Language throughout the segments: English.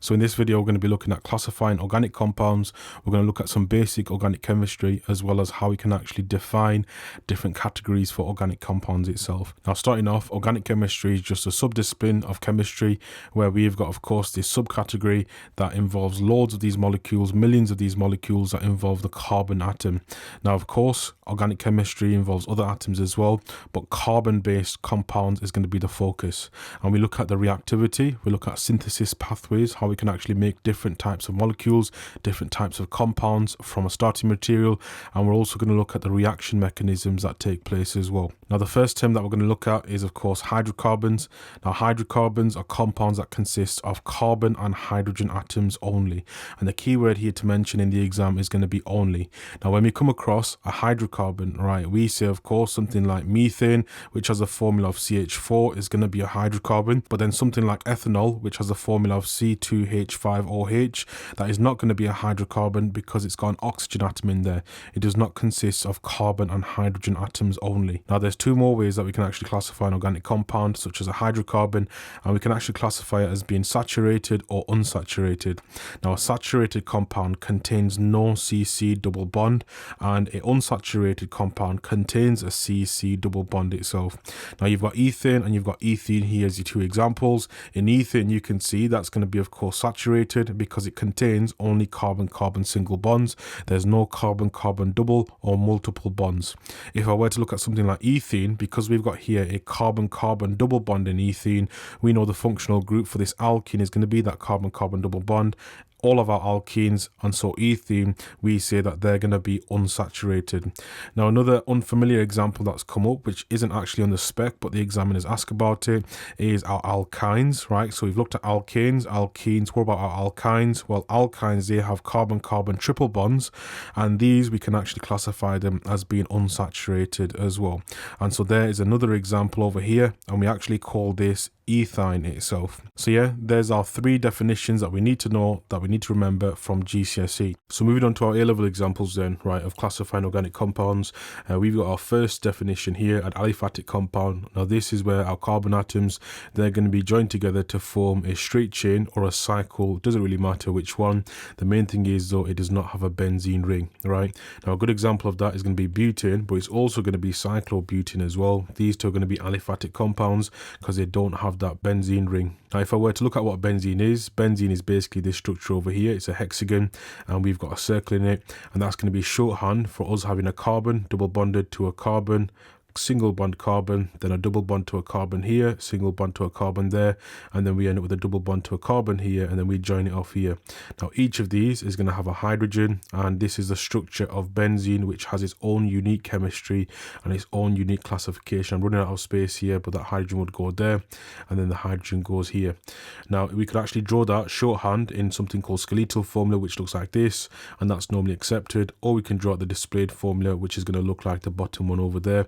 So in this video, we're going to be looking at classifying organic compounds. We're going to look at some basic organic chemistry, as well as how we can actually define different categories for organic compounds itself. Now, starting off, organic chemistry is just a subdiscipline of chemistry where we've got, of course, this subcategory that involves loads of these molecules, millions of these molecules that involve the carbon atom. Now, of course, organic chemistry involves other atoms as well, but carbon-based compounds is going to be the focus. And we look at the reactivity, we look at synthesis pathways, how we can actually make different types of molecules, different types of compounds from a starting material, and we're also going to look at the reaction mechanisms that take place as well. Now, the first term that we're going to look at is, of course, hydrocarbons. Now, hydrocarbons are compounds that consist of carbon and hydrogen atoms only, and the key word here to mention in the exam is going to be only. Now, when we come across a hydrocarbon, right, we say, of course, something like methane, which has a formula of CH4, is going to be a hydrocarbon, but then something like ethanol, which has a formula of C2H5OH, that is not going to be a hydrocarbon because it's got an oxygen atom in there. It does not consist of carbon and hydrogen atoms only. Now, there's two more ways that we can actually classify an organic compound, such as a hydrocarbon, and we can actually classify it as being saturated or unsaturated. Now, a saturated compound contains no CC double bond, and an unsaturated compound contains a CC double bond itself. Now, you've got ethane and you've got ethene here as your two examples. In ethane, you can see that's going to be, of course, saturated because it contains only carbon-carbon single bonds. There's no carbon-carbon double or multiple bonds. If I were to look at something like ethene, because we've got here a carbon-carbon double bond in ethene, we know the functional group for this alkene is going to be that carbon-carbon double bond. All of our alkenes, and so ethene, we say that they're going to be unsaturated. Now, another unfamiliar example that's come up, which isn't actually on the spec, but the examiners ask about it, is our alkynes, right? So we've looked at alkanes, alkenes. What about our alkynes? Well, alkynes, they have carbon-carbon triple bonds, and these we can actually classify them as being unsaturated as well. And so there is another example over here, and we actually call this ethyne itself. So yeah, there's our three definitions that we need to know, that we need to remember from GCSE. So moving on to our A-level examples then, right, of classifying organic compounds, we've got our first definition here, an aliphatic compound. Now, this is where our carbon atoms, they're going to be joined together to form a straight chain or a cycle. It doesn't really matter which one. The main thing is, though, it does not have a benzene ring, right? Now, a good example of that is going to be butane, but it's also going to be cyclobutane as well. These two are going to be aliphatic compounds because they don't have that benzene ring. Now, if I were to look at what benzene is basically this structure over here. It's a hexagon and we've got a circle in it, and that's going to be shorthand for us having a carbon double bonded to a carbon, single bond carbon, then a double bond to a carbon here, single bond to a carbon there, and then we end up with a double bond to a carbon here, and then we join it off here. Now, each of these is going to have a hydrogen, and this is the structure of benzene, which has its own unique chemistry and its own unique classification. I'm running out of space here, but that hydrogen would go there, and then the hydrogen goes here. Now, we could actually draw that shorthand in something called skeletal formula, which looks like this, and that's normally accepted, or we can draw out the displayed formula, which is going to look like the bottom one over there.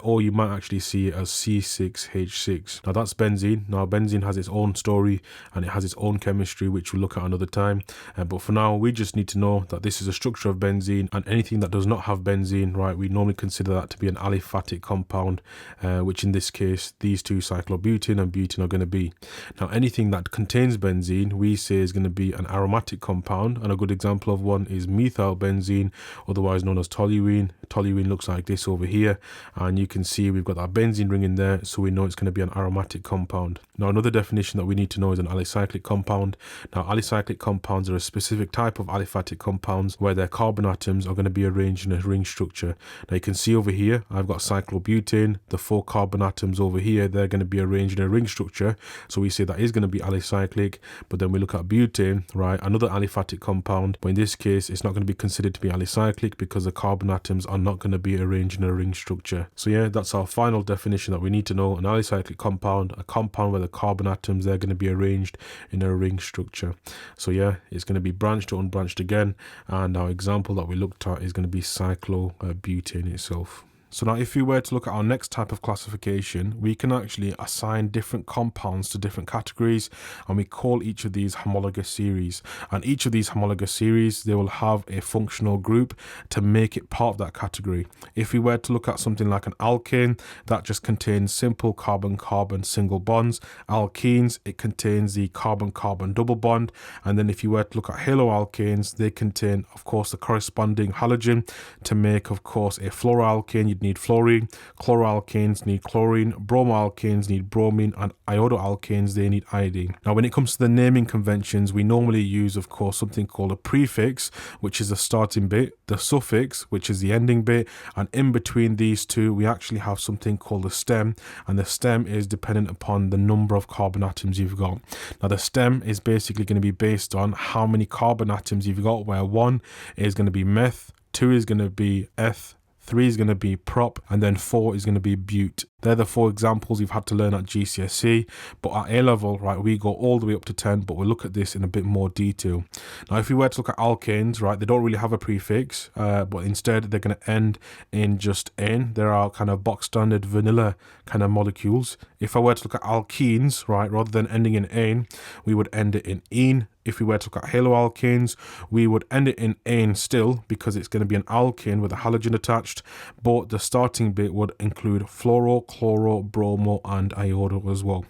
Or you might actually see it as C6H6. Now, that's benzene. Now, benzene has its own story and it has its own chemistry, which we'll look at another time. But for now, we just need to know that this is a structure of benzene, and anything that does not have benzene, right, we normally consider that to be an aliphatic compound, which in this case, these two, cyclobutane and butane, are going to be. Now, anything that contains benzene, we say is going to be an aromatic compound, and a good example of one is methylbenzene, otherwise known as toluene. Toluene looks like this over here, and you can see we've got that benzene ring in there, so we know it's going to be an aromatic compound. Now, another definition that we need to know is an alicyclic compound. Now, alicyclic compounds are a specific type of aliphatic compounds where their carbon atoms are going to be arranged in a ring structure. Now, you can see over here, I've got cyclobutane, the 4 carbon atoms over here, they're going to be arranged in a ring structure, so we say that is going to be alicyclic. But then we look at butane, right, another aliphatic compound, but in this case, it's not going to be considered to be alicyclic because the carbon atoms are not going to be arranged in a ring structure. So yeah, that's our final definition that we need to know. An alicyclic compound, a compound where the carbon atoms, they're going to be arranged in a ring structure. So yeah, it's going to be branched or unbranched again, and our example that we looked at is going to be cyclobutane itself. So now if we were to look at our next type of classification, we can actually assign different compounds to different categories, and we call each of these homologous series. And each of these homologous series, they will have a functional group to make it part of that category. If we were to look at something like an alkane, that just contains simple carbon-carbon single bonds. Alkenes, it contains the carbon-carbon double bond. And then if you were to look at haloalkanes, they contain, of course, the corresponding halogen. To make, of course, a fluoroalkane, you'd need fluorine. Chloroalkanes need chlorine. Bromoalkanes need bromine. And iodoalkanes, they need iodine. Now, when it comes to the naming conventions, we normally use, of course, something called a prefix, which is the starting bit, the suffix, which is the ending bit, and in between these two, we actually have something called a stem, and the stem is dependent upon the number of carbon atoms you've got. Now, the stem is basically going to be based on how many carbon atoms you've got, where 1 is going to be meth, 2 is going to be eth, 3 is going to be prop, and then 4 is going to be bute. They're the 4 examples you've had to learn at GCSE, but at A level, right, we go all the way up to 10, but we'll look at this in a bit more detail. Now, if we were to look at alkanes, right, they don't really have a prefix, but instead they're going to end in just "ane." There are kind of box standard vanilla kind of molecules. If I were to look at alkenes, right, rather than ending in "ane," we would end it in "ene." If we were to look at haloalkanes, we would end it in "ane" still, because it's going to be an alkane with a halogen attached, but the starting bit would include fluoro, chloro, bromo, and iodo as well.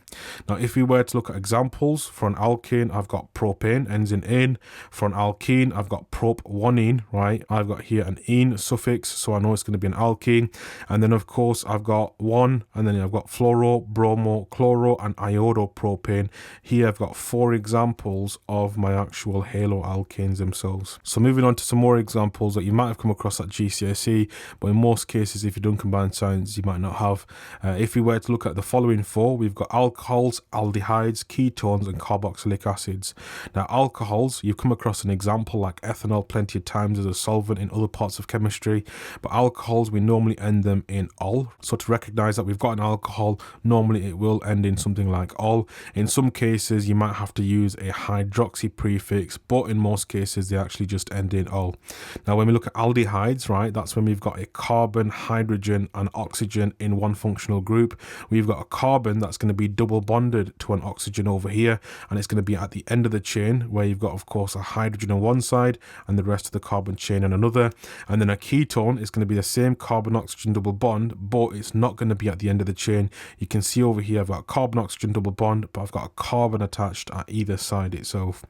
Now, if we were to look at examples, for an alkane, I've got propane, ends in "ane." For an alkene, I've got prop-1-ene, right? I've got here an "ene" suffix, so I know it's going to be an alkene. And then, of course, I've got 1, and then I've got fluoro, bromo, chloro, and iodopropane. Here, I've got 4 examples of my actual haloalkanes themselves. So moving on to some more examples that you might have come across at GCSE, but in most cases, if you've done combined science, you might not have. If we were to look at the following 4, we've got alcohols, aldehydes, ketones, and carboxylic acids. Now, alcohols, you've come across an example like ethanol plenty of times as a solvent in other parts of chemistry, but alcohols, we normally end them in "ol." So to recognize that we've got an alcohol, normally it will end in something like "ol." In some cases, you might have to use a hydroxy prefix, but in most cases they actually just end in "ol." Now, when we look at aldehydes, right, that's when we've got a carbon, hydrogen, and oxygen in one functional group. We've got a carbon that's going to be double bonded to an oxygen over here, and it's going to be at the end of the chain, where you've got, of course, a hydrogen on one side and the rest of the carbon chain on another. And then a ketone is going to be the same carbon oxygen double bond, but it's not going to be at the end of the chain. You can see over here I've got a carbon oxygen double bond, but I've got a carbon attached at either side itself.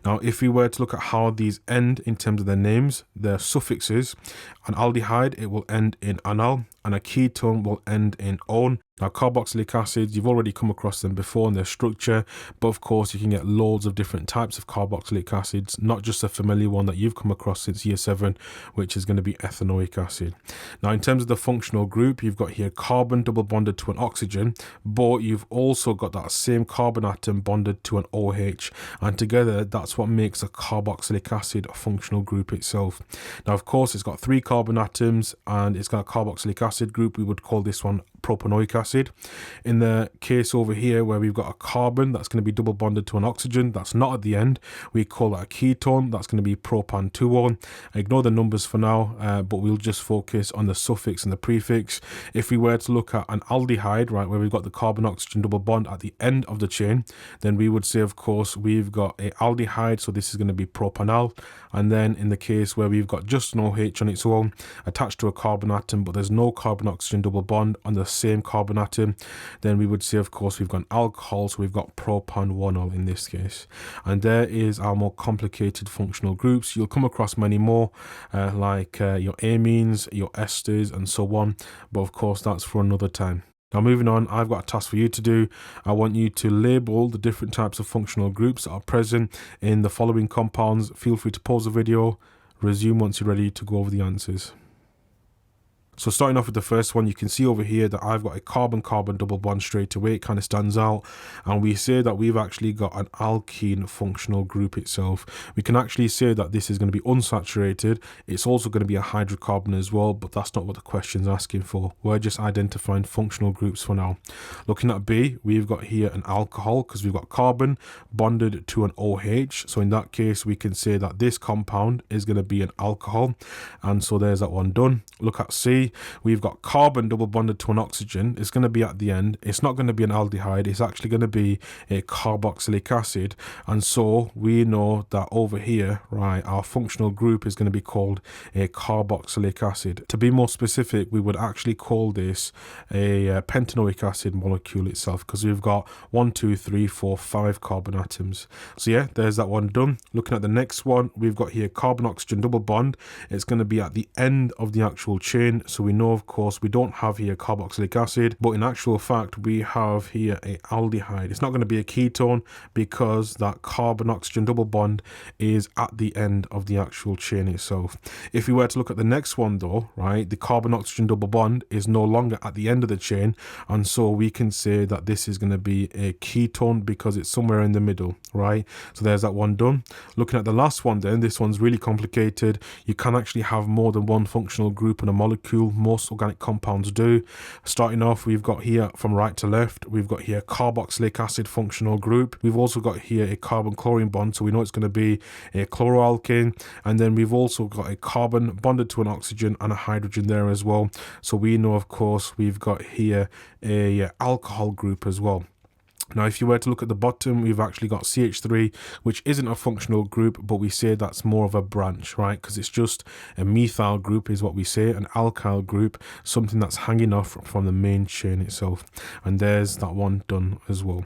Now, if we were to look at how these end in terms of their names, their suffixes, an aldehyde, it will end in -anal, and a ketone will end in -one. Now, carboxylic acids, you've already come across them before in their structure, but of course you can get loads of different types of carboxylic acids, not just a familiar one that you've come across since year 7, which is going to be ethanoic acid. Now, in terms of the functional group, you've got here carbon double bonded to an oxygen, but you've also got that same carbon atom bonded to an OH, and together that's what makes a carboxylic acid functional group itself. Now, of course, it's got 3 carbon atoms and it's got a carboxylic acid group. We would call this one propanoic acid. In the case over here where we've got a carbon that's going to be double bonded to an oxygen that's not at the end, we call that a ketone. That's going to be propan-2-one. Ignore the numbers for now, but we'll just focus on the suffix and the prefix. If we were to look at an aldehyde, right, where we've got the carbon oxygen double bond at the end of the chain, then we would say, of course, we've got a aldehyde, so this is going to be propanal. And then in the case where we've got just an OH on its own attached to a carbon atom, but there's no carbon oxygen double bond on the same carbon atom, then we would say, of course, we've got an alcohol, so we've got propan-1-ol in this case. And there is our more complicated functional groups. You'll come across many more, like your amines, your esters, and so on, but of course that's for another time. Now, moving on, I've got a task for you to do. I want you to label the different types of functional groups that are present in the following compounds. Feel free to pause the video, resume once you're ready to go over the answers. So starting off with the first one, you can see over here that I've got a carbon-carbon double bond straight away. It kind of stands out. And we say that we've actually got an alkene functional group itself. We can actually say that this is going to be unsaturated. It's also going to be a hydrocarbon as well, but that's not what the question's asking for. We're just identifying functional groups for now. Looking at B, we've got here an alcohol because we've got carbon bonded to an OH. So in that case, we can say that this compound is going to be an alcohol. And so there's that one done. Look at C. see we've got carbon double bonded to an oxygen. It's going to be at the end. It's not going to be an aldehyde. It's actually going to be a carboxylic acid. And so we know that over here, right, our functional group is going to be called a carboxylic acid. To be more specific, we would actually call this a pentanoic acid molecule itself, because we've got 1, 2, 3, 4, 5 carbon atoms. So yeah, there's that one done. Looking at the next one, we've got here carbon oxygen double bond. It's going to be at the end of the actual chain. So we know, of course, we don't have here carboxylic acid, but in actual fact, we have here a aldehyde. It's not going to be a ketone because that carbon oxygen double bond is at the end of the actual chain itself. If we were to look at the next one though, right, the carbon oxygen double bond is no longer at the end of the chain, and so we can say that this is going to be a ketone because it's somewhere in the middle, right? So there's that one done. Looking at the last one then, this one's really complicated. You can actually have more than one functional group in a molecule. Most organic compounds do. Starting off, we've got here from right to left, we've got here carboxylic acid functional group. We've also got here a carbon chlorine bond, so we know it's going to be a chloroalkane, and then we've also got a carbon bonded to an oxygen and a hydrogen there as well. So we know, of course, we've got here a alcohol group as well. Now, if you were to look at the bottom, we've actually got CH3, which isn't a functional group, but we say that's more of a branch, right? Because it's just a methyl group is what we say, an alkyl group, something that's hanging off from the main chain itself. And there's that one done as well.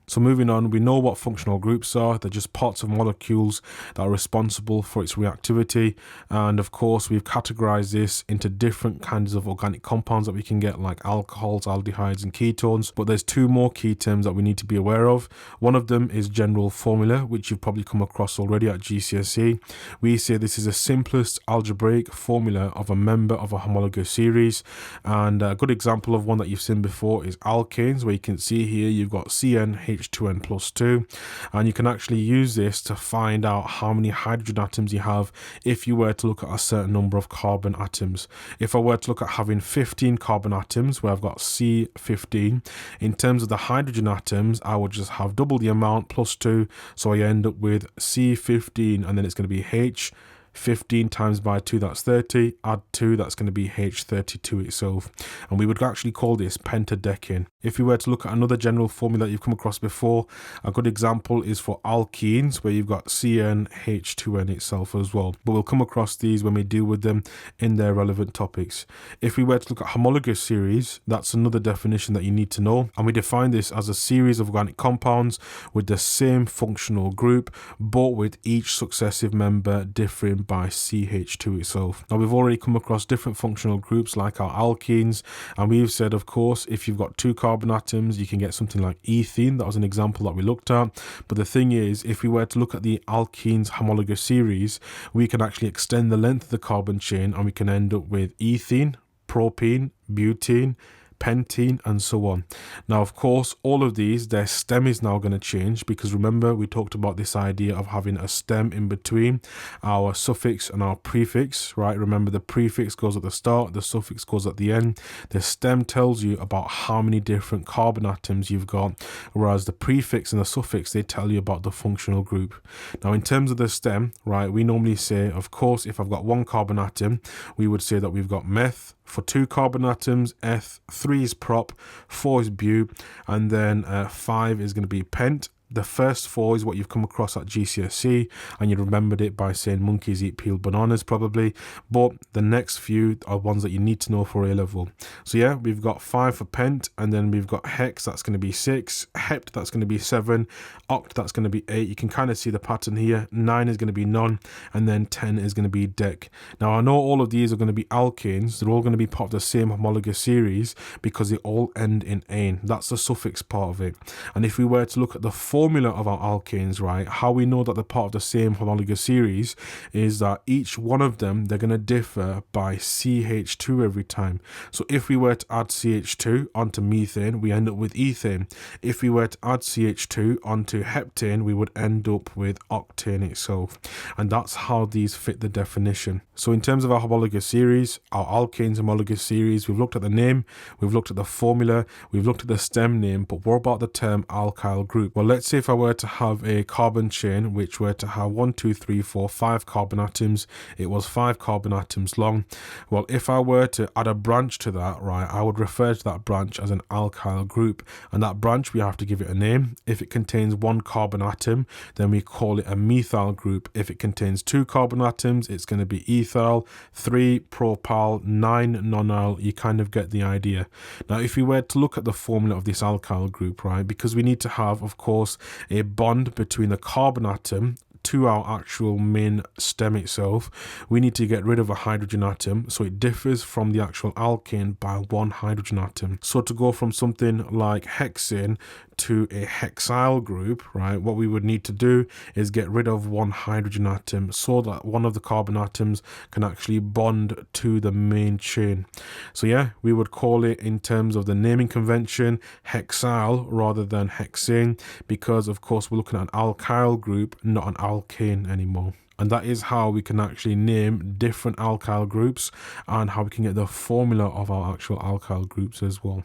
So moving on, we know what functional groups are. They're just parts of molecules that are responsible for its reactivity. And of course, we've categorized this into different kinds of organic compounds that we can get, like alcohols, aldehydes, and ketones. But there's two more key terms that we need to be aware of. One of them is general formula, which you've probably come across already at GCSE. We say this is the simplest algebraic formula of a member of a homologous series. And a good example of one that you've seen before is alkanes, where you can see here you've got CnH2n plus 2, and you can actually use this to find out how many hydrogen atoms you have if you were to look at a certain number of carbon atoms. If I were to look at having 15 carbon atoms, where I've got C15, in terms of the hydrogen atoms, I would just have double the amount plus 2, so I end up with C15, and then it's going to be H 15 times by 2, that's 30, add 2, that's going to be H32 itself, and we would actually call this pentadecane. If we were to look at another general formula that you've come across before, a good example is for alkenes, where you've got CnH2n itself as well, but we'll come across these when we deal with them in their relevant topics. If we were to look at homologous series, that's another definition that you need to know, and we define this as a series of organic compounds with the same functional group, but with each successive member differing by CH2 itself. Now, we've already come across different functional groups like our alkenes, and we've said, of course, if you've got 2 carbon atoms, you can get something like ethene. That was an example that we looked at. But the thing is, if we were to look at the alkenes homologous series, we can actually extend the length of the carbon chain, and we can end up with ethene, propene, butene, pentene, and so on. Now, of course, all of these, their stem is now going to change, because remember, we talked about this idea of having a stem in between our suffix and our prefix, right? Remember, the prefix goes at the start, the suffix goes at the end. The stem tells you about how many different carbon atoms you've got, whereas the prefix and the suffix, they tell you about the functional group. Now, in terms of the stem, right, we normally say, of course, if I've got 1 carbon atom, we would say that we've got meth. For 2 carbon atoms, eth, 3 is prop, 4 is but, and then 5 is going to be pent. The first 4 is what you've come across at GCSE, and you remembered it by saying monkeys eat peeled bananas probably, but the next few are ones that you need to know for A level. So yeah, we've got 5 for pent, and then we've got hex, that's going to be 6, hept, that's going to be 7, oct, that's going to be 8. You can kind of see the pattern here. 9 is going to be non, and then 10 is going to be dec. Now, I know all of these are going to be alkanes. They're all going to be part of the same homologous series because they all end in ane. That's the suffix part of it. And if we were to look at the formula of our alkanes, right, how we know that they're part of the same homologous series is that each one of them, they're going to differ by CH2 every time. So if we were to add CH2 onto methane, we end up with ethane. If we were to add CH2 onto heptane, we would end up with octane itself. And that's how these fit the definition. So in terms of our homologous series, our alkanes homologous series, we've looked at the name, we've looked at the formula, we've looked at the stem name, but what about the term alkyl group? Well, let's let's say if I were to have a carbon chain which were to have 1, 2, 3, 4, 5 carbon atoms, it was 5 carbon atoms long. Well, if I were to add a branch to that, right, I would refer to that branch as an alkyl group, and that branch we have to give it a name. If it contains 1 carbon atom, then we call it a methyl group. If it contains 2 carbon atoms, it's going to be ethyl, 3 propyl, 9 nonyl. You kind of get the idea. Now, if we were to look at the formula of this alkyl group, right, because we need to have, of course, a bond between the carbon atom to our actual main stem itself, we need to get rid of a hydrogen atom, so it differs from the actual alkane by 1 hydrogen atom. So to go from something like hexane to a hexyl group, right, what we would need to do is get rid of 1 hydrogen atom so that one of the carbon atoms can actually bond to the main chain. So yeah, we would call it, in terms of the naming convention, hexyl rather than hexane, because of course we're looking at an alkyl group, not an alkane anymore. And that is how we can actually name different alkyl groups and how we can get the formula of our actual alkyl groups as well.